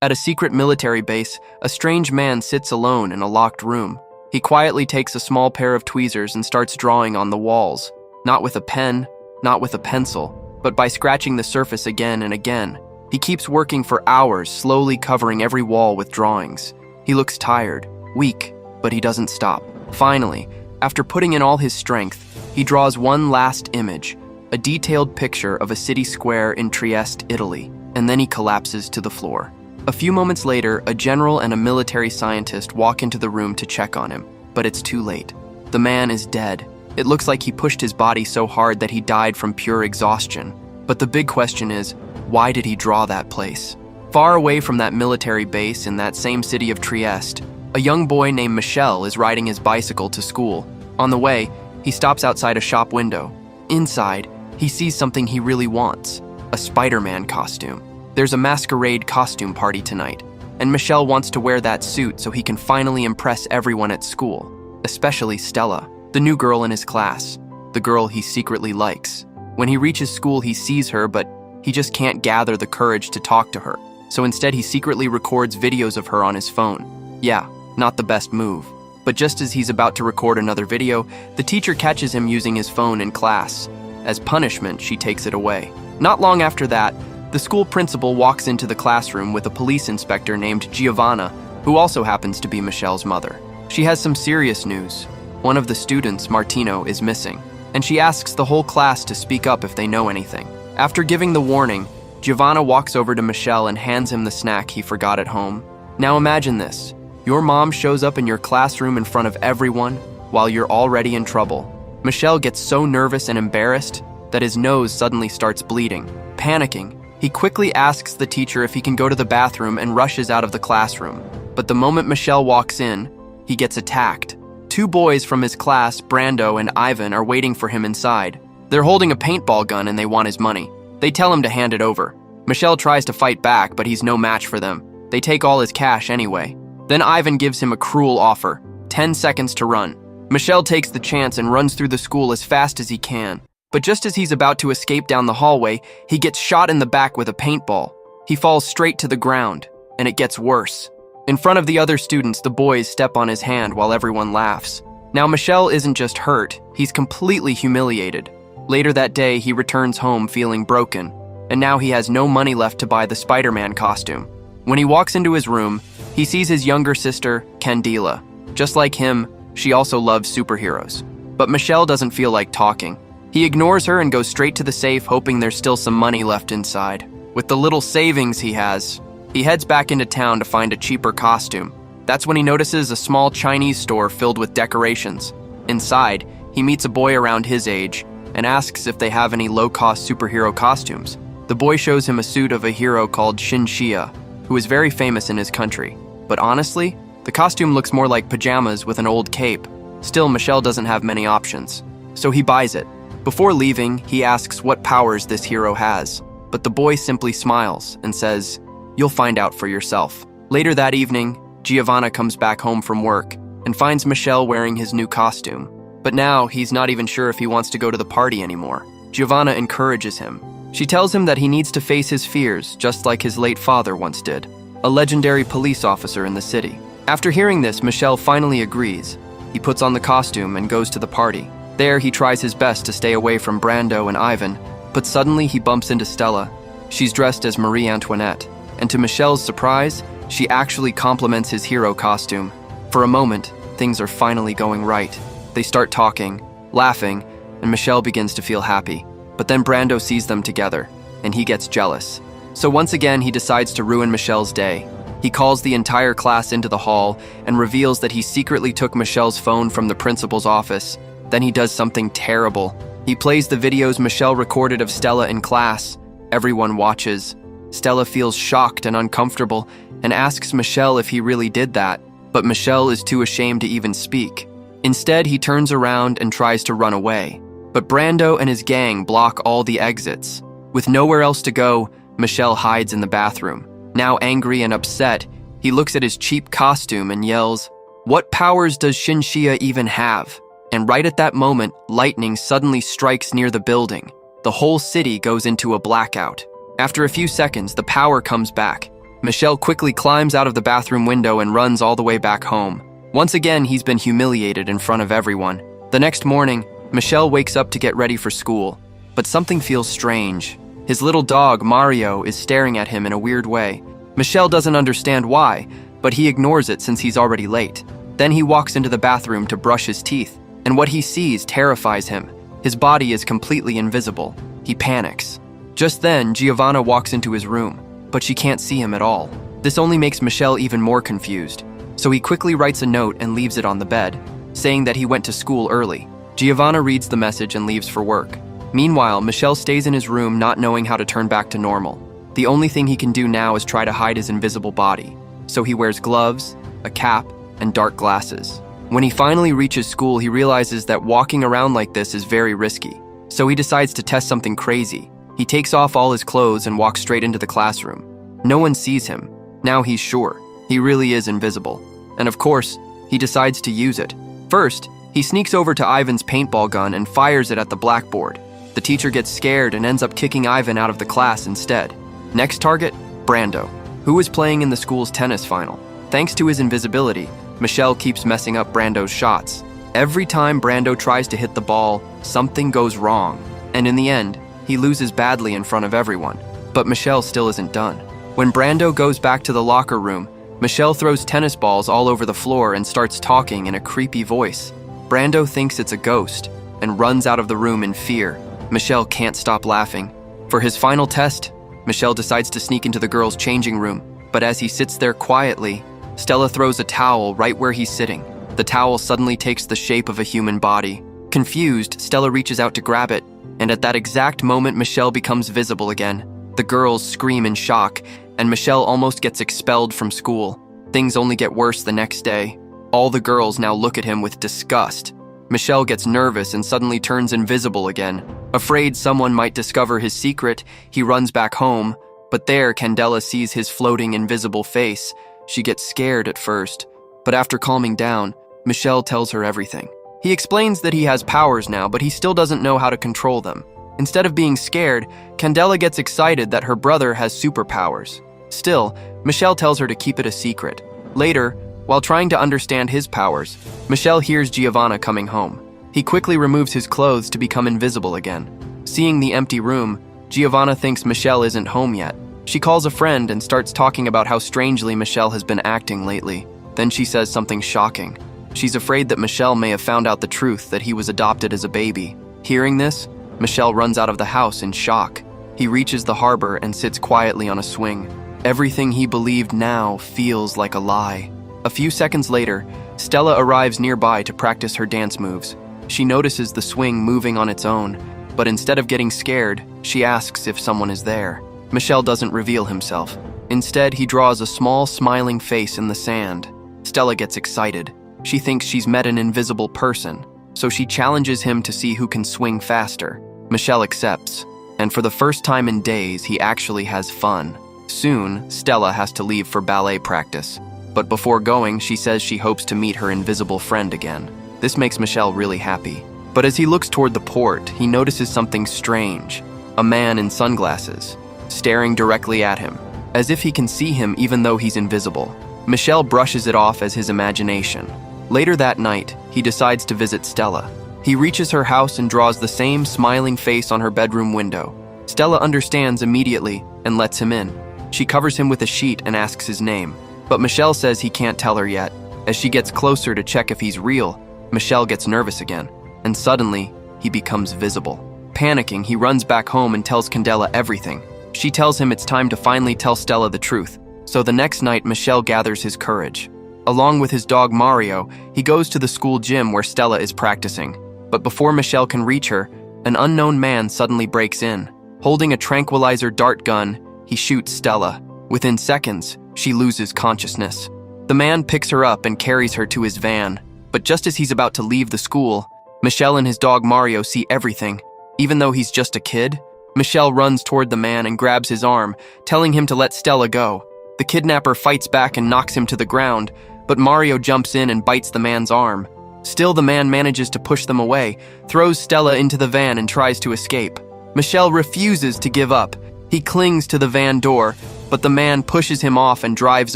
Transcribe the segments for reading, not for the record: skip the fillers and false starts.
At a secret military base, a strange man sits alone in a locked room. He quietly takes a small pair of tweezers and starts drawing on the walls, not with a pen, not with a pencil, but by scratching the surface again and again. He keeps working for hours, slowly covering every wall with drawings. He looks tired, weak, but he doesn't stop. Finally, after putting in all his strength, he draws one last image, a detailed picture of a city square in Trieste, Italy, and then he collapses to the floor. A few moments later, a general and a military scientist walk into the room to check on him, but it's too late. The man is dead. It looks like he pushed his body so hard that he died from pure exhaustion. But the big question is, why did he draw that place? Far away from that military base in that same city of Trieste, a young boy named Michele is riding his bicycle to school. On the way, he stops outside a shop window. Inside, he sees something he really wants, a Spider-Man costume. There's a masquerade costume party tonight, and Michele wants to wear that suit so he can finally impress everyone at school, especially Stella, the new girl in his class, the girl he secretly likes. When he reaches school, he sees her, but he just can't gather the courage to talk to her, so instead he secretly records videos of her on his phone. Yeah, not the best move. But just as he's about to record another video, the teacher catches him using his phone in class. As punishment, she takes it away. Not long after that, the school principal walks into the classroom with a police inspector named Giovanna, who also happens to be Michele's mother. She has some serious news. One of the students, Martino, is missing, and she asks the whole class to speak up if they know anything. After giving the warning, Giovanna walks over to Michele and hands him the snack he forgot at home. Now imagine this. Your mom shows up in your classroom in front of everyone while you're already in trouble. Michele gets so nervous and embarrassed that his nose suddenly starts bleeding. Panicking, he quickly asks the teacher if he can go to the bathroom and rushes out of the classroom. But the moment Michele walks in, he gets attacked. Two boys from his class, Brando and Ivan, are waiting for him inside. They're holding a paintball gun and they want his money. They tell him to hand it over. Michele tries to fight back, but he's no match for them. They take all his cash anyway. Then Ivan gives him a cruel offer, 10 seconds to run. Michele takes the chance and runs through the school as fast as he can. But just as he's about to escape down the hallway, he gets shot in the back with a paintball. He falls straight to the ground, and it gets worse. In front of the other students, the boys step on his hand while everyone laughs. Now Michele isn't just hurt, he's completely humiliated. Later that day, he returns home feeling broken, and now he has no money left to buy the Spider-Man costume. When he walks into his room, he sees his younger sister, Candela. Just like him, she also loves superheroes. But Michele doesn't feel like talking. He ignores her and goes straight to the safe, hoping there's still some money left inside. With the little savings he has, he heads back into town to find a cheaper costume. That's when he notices a small Chinese store filled with decorations. Inside, he meets a boy around his age and asks if they have any low-cost superhero costumes. The boy shows him a suit of a hero called Xinxia, who is very famous in his country. But honestly, the costume looks more like pajamas with an old cape. Still, Michele doesn't have many options, so he buys it. Before leaving, he asks what powers this hero has, but the boy simply smiles and says, "You'll find out for yourself." Later that evening, Giovanna comes back home from work and finds Michele wearing his new costume. But now, he's not even sure if he wants to go to the party anymore. Giovanna encourages him. She tells him that he needs to face his fears, just like his late father once did, a legendary police officer in the city. After hearing this, Michele finally agrees. He puts on the costume and goes to the party. There, he tries his best to stay away from Brando and Ivan, but suddenly he bumps into Stella. She's dressed as Marie Antoinette, and to Michele's surprise, she actually compliments his hero costume. For a moment, things are finally going right. They start talking, laughing, and Michele begins to feel happy. But then Brando sees them together, and he gets jealous. So once again, he decides to ruin Michele's day. He calls the entire class into the hall and reveals that he secretly took Michele's phone from the principal's office. Then he does something terrible. He plays the videos Michele recorded of Stella in class. Everyone watches. Stella feels shocked and uncomfortable and asks Michele if he really did that, but Michele is too ashamed to even speak. Instead, he turns around and tries to run away. But Brando and his gang block all the exits. With nowhere else to go, Michele hides in the bathroom. Now angry and upset, he looks at his cheap costume and yells, "What powers does Xinxia even have?" And right at that moment, lightning suddenly strikes near the building. The whole city goes into a blackout. After a few seconds, the power comes back, Michele quickly climbs out of the bathroom window and runs all the way back home. Once again, he's been humiliated in front of everyone. The next morning, Michele wakes up to get ready for school, but something feels strange. His little dog, Mario, is staring at him in a weird way. Michele doesn't understand why, but he ignores it since he's already late. Then he walks into the bathroom to brush his teeth, and what he sees terrifies him. His body is completely invisible. He panics. Just then, Giovanna walks into his room, but she can't see him at all. This only makes Michele even more confused, so he quickly writes a note and leaves it on the bed, saying that he went to school early. Giovanna reads the message and leaves for work. Meanwhile, Michele stays in his room not knowing how to turn back to normal. The only thing he can do now is try to hide his invisible body, so he wears gloves, a cap, and dark glasses. When he finally reaches school, he realizes that walking around like this is very risky, so he decides to test something crazy. He takes off all his clothes and walks straight into the classroom. No one sees him. Now he's sure. He really is invisible. And of course, he decides to use it. First, he sneaks over to Ivan's paintball gun and fires it at the blackboard. The teacher gets scared and ends up kicking Ivan out of the class instead. Next target, Brando, who is playing in the school's tennis final. Thanks to his invisibility, Michele keeps messing up Brando's shots. Every time Brando tries to hit the ball, something goes wrong. And in the end, he loses badly in front of everyone. But Michele still isn't done. When Brando goes back to the locker room, Michele throws tennis balls all over the floor and starts talking in a creepy voice. Brando thinks it's a ghost and runs out of the room in fear. Michele can't stop laughing. For his final test, Michele decides to sneak into the girls' changing room, but as he sits there quietly, Stella throws a towel right where he's sitting. The towel suddenly takes the shape of a human body. Confused, Stella reaches out to grab it, and at that exact moment, Michele becomes visible again. The girls scream in shock, and Michele almost gets expelled from school. Things only get worse the next day. All the girls now look at him with disgust. Michele gets nervous and suddenly turns invisible again. Afraid someone might discover his secret, he runs back home, but there Candela sees his floating invisible face. She gets scared at first, but after calming down, Michele tells her everything. He explains that he has powers now, but he still doesn't know how to control them. Instead of being scared, Candela gets excited that her brother has superpowers. Still, Michele tells her to keep it a secret. Later, while trying to understand his powers, Michele hears Giovanna coming home. He quickly removes his clothes to become invisible again. Seeing the empty room, Giovanna thinks Michele isn't home yet. She calls a friend and starts talking about how strangely Michele has been acting lately. Then she says something shocking. She's afraid that Michele may have found out the truth that he was adopted as a baby. Hearing this, Michele runs out of the house in shock. He reaches the harbor and sits quietly on a swing. Everything he believed now feels like a lie. A few seconds later, Stella arrives nearby to practice her dance moves. She notices the swing moving on its own, but instead of getting scared, she asks if someone is there. Michele doesn't reveal himself. Instead, he draws a small smiling face in the sand. Stella gets excited. She thinks she's met an invisible person, so she challenges him to see who can swing faster. Michele accepts, and for the first time in days, he actually has fun. Soon, Stella has to leave for ballet practice. But before going, she says she hopes to meet her invisible friend again. This makes Michele really happy. But as he looks toward the port, he notices something strange. A man in sunglasses, staring directly at him, as if he can see him even though he's invisible. Michele brushes it off as his imagination. Later that night, he decides to visit Stella. He reaches her house and draws the same smiling face on her bedroom window. Stella understands immediately and lets him in. She covers him with a sheet and asks his name. But Michele says he can't tell her yet. As she gets closer to check if he's real, Michele gets nervous again, and suddenly, he becomes visible. Panicking, he runs back home and tells Candela everything. She tells him it's time to finally tell Stella the truth, so the next night Michele gathers his courage. Along with his dog Mario, he goes to the school gym where Stella is practicing. But before Michele can reach her, an unknown man suddenly breaks in. Holding a tranquilizer dart gun, he shoots Stella. Within seconds, she loses consciousness. The man picks her up and carries her to his van, but just as he's about to leave the school, Michele and his dog Mario see everything. Even though he's just a kid, Michele runs toward the man and grabs his arm, telling him to let Stella go. The kidnapper fights back and knocks him to the ground, but Mario jumps in and bites the man's arm. Still, the man manages to push them away, throws Stella into the van and tries to escape. Michele refuses to give up. He clings to the van door, but the man pushes him off and drives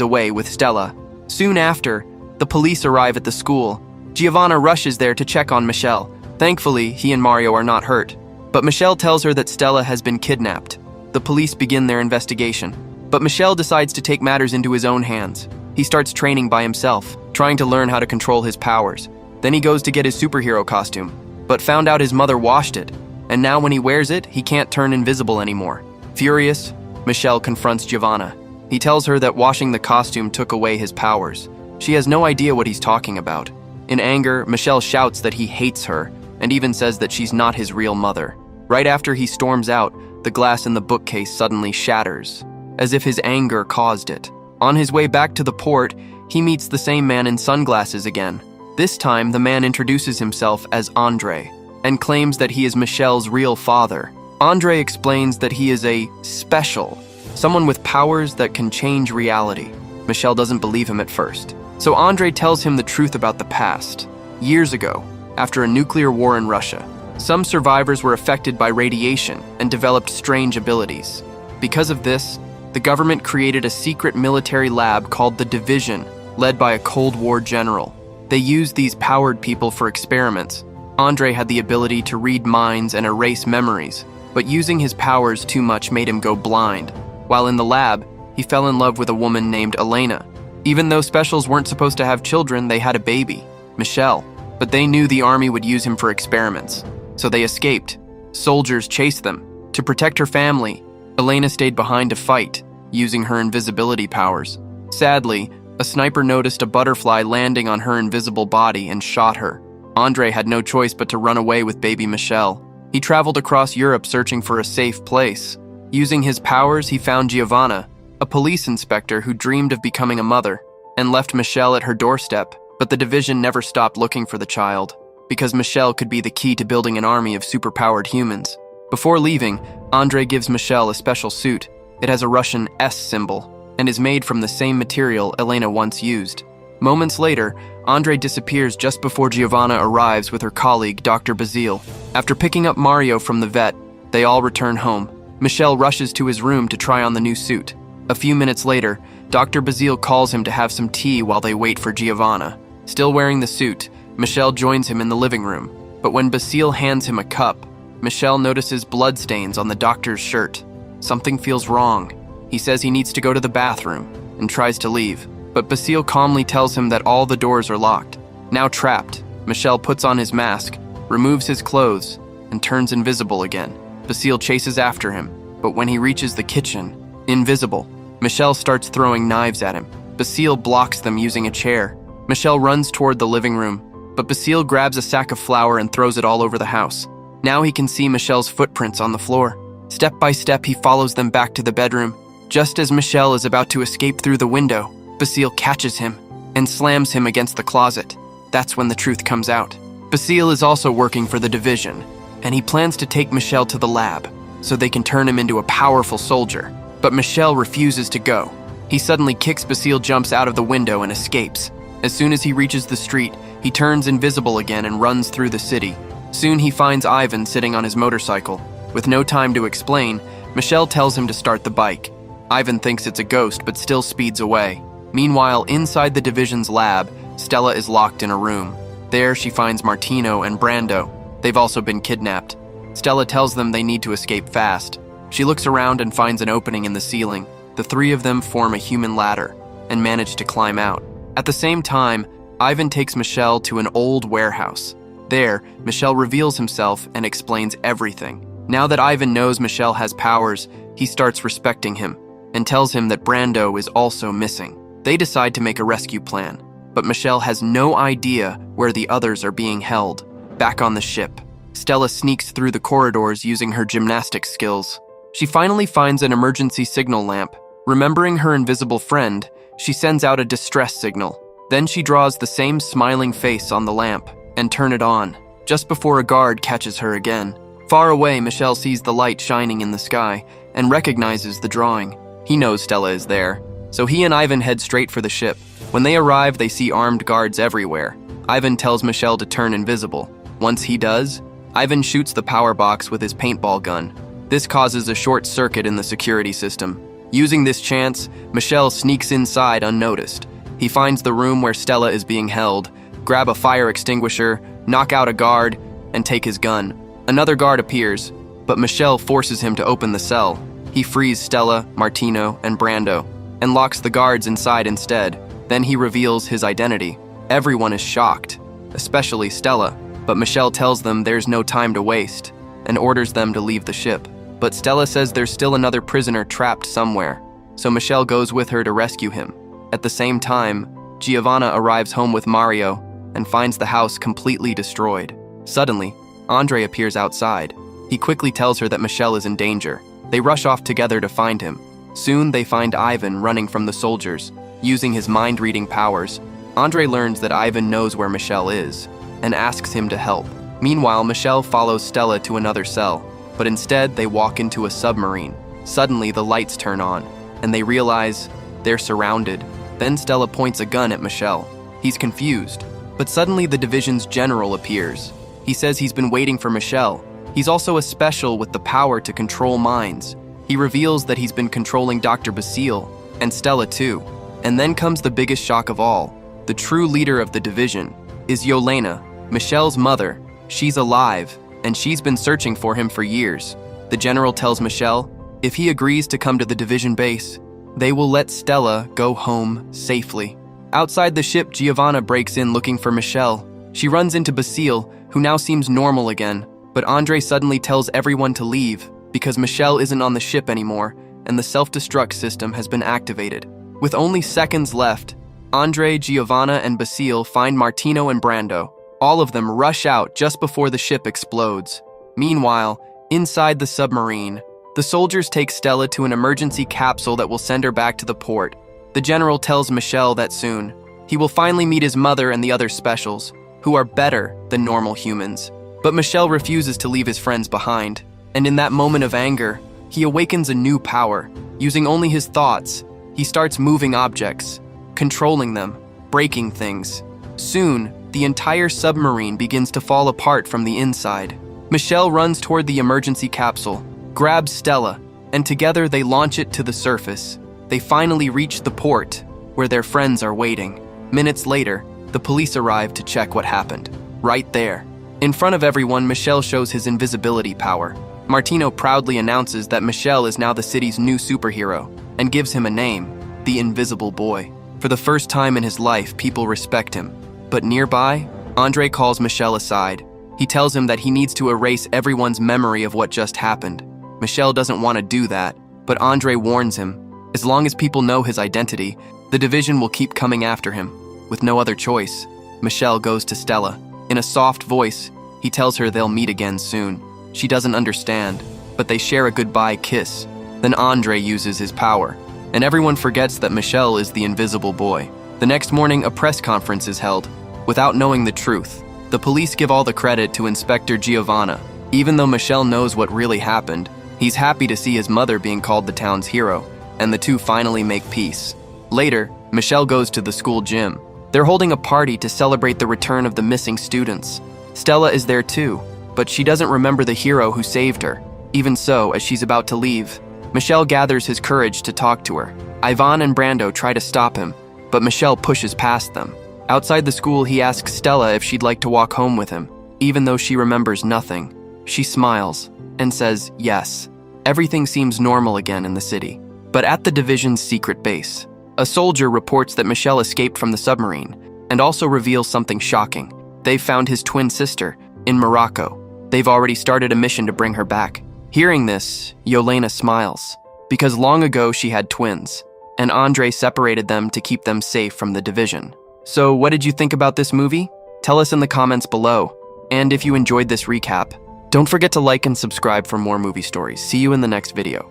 away with Stella. Soon after, the police arrive at the school. Giovanna rushes there to check on Michele. Thankfully, he and Mario are not hurt, but Michele tells her that Stella has been kidnapped. The police begin their investigation, but Michele decides to take matters into his own hands. He starts training by himself, trying to learn how to control his powers. Then he goes to get his superhero costume, but found out his mother washed it, and now when he wears it, he can't turn invisible anymore. Furious, Michele confronts Giovanna. He tells her that washing the costume took away his powers. She has no idea what he's talking about. In anger, Michele shouts that he hates her, and even says that she's not his real mother. Right after he storms out, the glass in the bookcase suddenly shatters, as if his anger caused it. On his way back to the port, he meets the same man in sunglasses again. This time, the man introduces himself as Andre, and claims that he is Michele's real father. Andre explains that he is a special, someone with powers that can change reality. Michele doesn't believe him at first. So Andre tells him the truth about the past. Years ago, after a nuclear war in Russia, some survivors were affected by radiation and developed strange abilities. Because of this, the government created a secret military lab called the Division, led by a Cold War general. They used these powered people for experiments. Andre had the ability to read minds and erase memories, but using his powers too much made him go blind. While in the lab, he fell in love with a woman named Elena. Even though specials weren't supposed to have children, they had a baby, Michele. But they knew the army would use him for experiments, so they escaped. Soldiers chased them. To protect her family, Elena stayed behind to fight, using her invisibility powers. Sadly, a sniper noticed a butterfly landing on her invisible body and shot her. Andre had no choice but to run away with baby Michele. He traveled across Europe searching for a safe place. Using his powers, he found Giovanna, a police inspector who dreamed of becoming a mother, and left Michele at her doorstep. But the Division never stopped looking for the child, because Michele could be the key to building an army of superpowered humans. Before leaving, Andre gives Michele a special suit. It has a Russian S symbol, and is made from the same material Elena once used. Moments later, Andre disappears just before Giovanna arrives with her colleague, Dr. Basile. After picking up Mario from the vet, they all return home. Michele rushes to his room to try on the new suit. A few minutes later, Dr. Basile calls him to have some tea while they wait for Giovanna. Still wearing the suit, Michele joins him in the living room, but when Basile hands him a cup, Michele notices bloodstains on the doctor's shirt. Something feels wrong. He says he needs to go to the bathroom and tries to leave, but Basile calmly tells him that all the doors are locked. Now trapped, Michele puts on his mask, removes his clothes, and turns invisible again. Basile chases after him, but when he reaches the kitchen, invisible, Michele starts throwing knives at him. Basile blocks them using a chair. Michele runs toward the living room, but Basile grabs a sack of flour and throws it all over the house. Now he can see Michelle's footprints on the floor. Step by step, he follows them back to the bedroom. Just as Michele is about to escape through the window, Basile catches him and slams him against the closet. That's when the truth comes out. Basile is also working for the Division, and he plans to take Michele to the lab so they can turn him into a powerful soldier. But Michele refuses to go. He suddenly kicks Basile, jumps out of the window, and escapes. As soon as he reaches the street, he turns invisible again and runs through the city. Soon he finds Ivan sitting on his motorcycle. With no time to explain, Michele tells him to start the bike. Ivan thinks it's a ghost but still speeds away. Meanwhile, inside the Division's lab, Stella is locked in a room. There she finds Martino and Brando. They've also been kidnapped. Stella tells them they need to escape fast. She looks around and finds an opening in the ceiling. The three of them form a human ladder and manage to climb out. At the same time, Ivan takes Michele to an old warehouse. There, Michele reveals himself and explains everything. Now that Ivan knows Michele has powers, he starts respecting him and tells him that Brando is also missing. They decide to make a rescue plan, but Michele has no idea where the others are being held. Back on the ship, Stella sneaks through the corridors using her gymnastics skills. She finally finds an emergency signal lamp. Remembering her invisible friend, she sends out a distress signal. Then she draws the same smiling face on the lamp and turns it on, just before a guard catches her again. Far away, Michele sees the light shining in the sky and recognizes the drawing. He knows Stella is there, so he and Ivan head straight for the ship. When they arrive, they see armed guards everywhere. Ivan tells Michele to turn invisible. Once he does, Ivan shoots the power box with his paintball gun. This causes a short circuit in the security system. Using this chance, Michele sneaks inside unnoticed. He finds the room where Stella is being held, grab a fire extinguisher, knock out a guard, and take his gun. Another guard appears, but Michele forces him to open the cell. He frees Stella, Martino, and Brando, and locks the guards inside instead. Then he reveals his identity. Everyone is shocked, especially Stella, but Michele tells them there's no time to waste, and orders them to leave the ship. But Stella says there's still another prisoner trapped somewhere, so Michele goes with her to rescue him. At the same time, Giovanna arrives home with Mario and finds the house completely destroyed. Suddenly, Andre appears outside. He quickly tells her that Michele is in danger. They rush off together to find him. Soon they find Ivan running from the soldiers. Using his mind-reading powers, Andre learns that Ivan knows where Michele is and asks him to help. Meanwhile, Michele follows Stella to another cell, but instead they walk into a submarine. Suddenly the lights turn on, and they realize they're surrounded. Then Stella points a gun at Michele. He's confused, but suddenly the division's general appears. He says he's been waiting for Michele. He's also a special with the power to control minds. He reveals that he's been controlling Dr. Basile, and Stella too. And then comes the biggest shock of all. The true leader of the division is Yelena, Michele's mother. She's alive, and she's been searching for him for years. The general tells Michele if he agrees to come to the division base, they will let Stella go home safely. Outside the ship, Giovanna breaks in looking for Michele. She runs into Basile, who now seems normal again, but Andre suddenly tells everyone to leave because Michele isn't on the ship anymore and the self-destruct system has been activated. With only seconds left, Andre, Giovanna, and Basile find Martino and Brando. All of them rush out just before the ship explodes. Meanwhile, inside the submarine, the soldiers take Stella to an emergency capsule that will send her back to the port. The general tells Michele that soon, he will finally meet his mother and the other specials, who are better than normal humans. But Michele refuses to leave his friends behind, and in that moment of anger, he awakens a new power. Using only his thoughts, he starts moving objects, controlling them, breaking things. Soon, the entire submarine begins to fall apart from the inside. Michele runs toward the emergency capsule, grabs Stella, and together they launch it to the surface. They finally reach the port, where their friends are waiting. Minutes later, the police arrive to check what happened. Right there, in front of everyone, Michele shows his invisibility power. Martino proudly announces that Michele is now the city's new superhero and gives him a name, the Invisible Boy. For the first time in his life, people respect him. But nearby, Andre calls Michele aside. He tells him that he needs to erase everyone's memory of what just happened. Michele doesn't want to do that, but Andre warns him, as long as people know his identity, the division will keep coming after him. With no other choice, Michele goes to Stella. In a soft voice, he tells her they'll meet again soon. She doesn't understand, but they share a goodbye kiss. Then Andre uses his power, and everyone forgets that Michele is the Invisible Boy. The next morning, a press conference is held. Without knowing the truth, the police give all the credit to Inspector Giovanna. Even though Michele knows what really happened, he's happy to see his mother being called the town's hero, and the two finally make peace. Later, Michele goes to the school gym. They're holding a party to celebrate the return of the missing students. Stella is there too, but she doesn't remember the hero who saved her. Even so, as she's about to leave, Michele gathers his courage to talk to her. Ivan and Brando try to stop him, but Michele pushes past them. Outside the school, he asks Stella if she'd like to walk home with him. Even though she remembers nothing, she smiles and says yes. Everything seems normal again in the city. But at the division's secret base, a soldier reports that Michele escaped from the submarine and also reveals something shocking. They've found his twin sister in Morocco. They've already started a mission to bring her back. Hearing this, Yelena smiles, because long ago she had twins, and Andre separated them to keep them safe from the division. So what did you think about this movie? Tell us in the comments below. And if you enjoyed this recap, don't forget to like and subscribe for more movie stories. See you in the next video.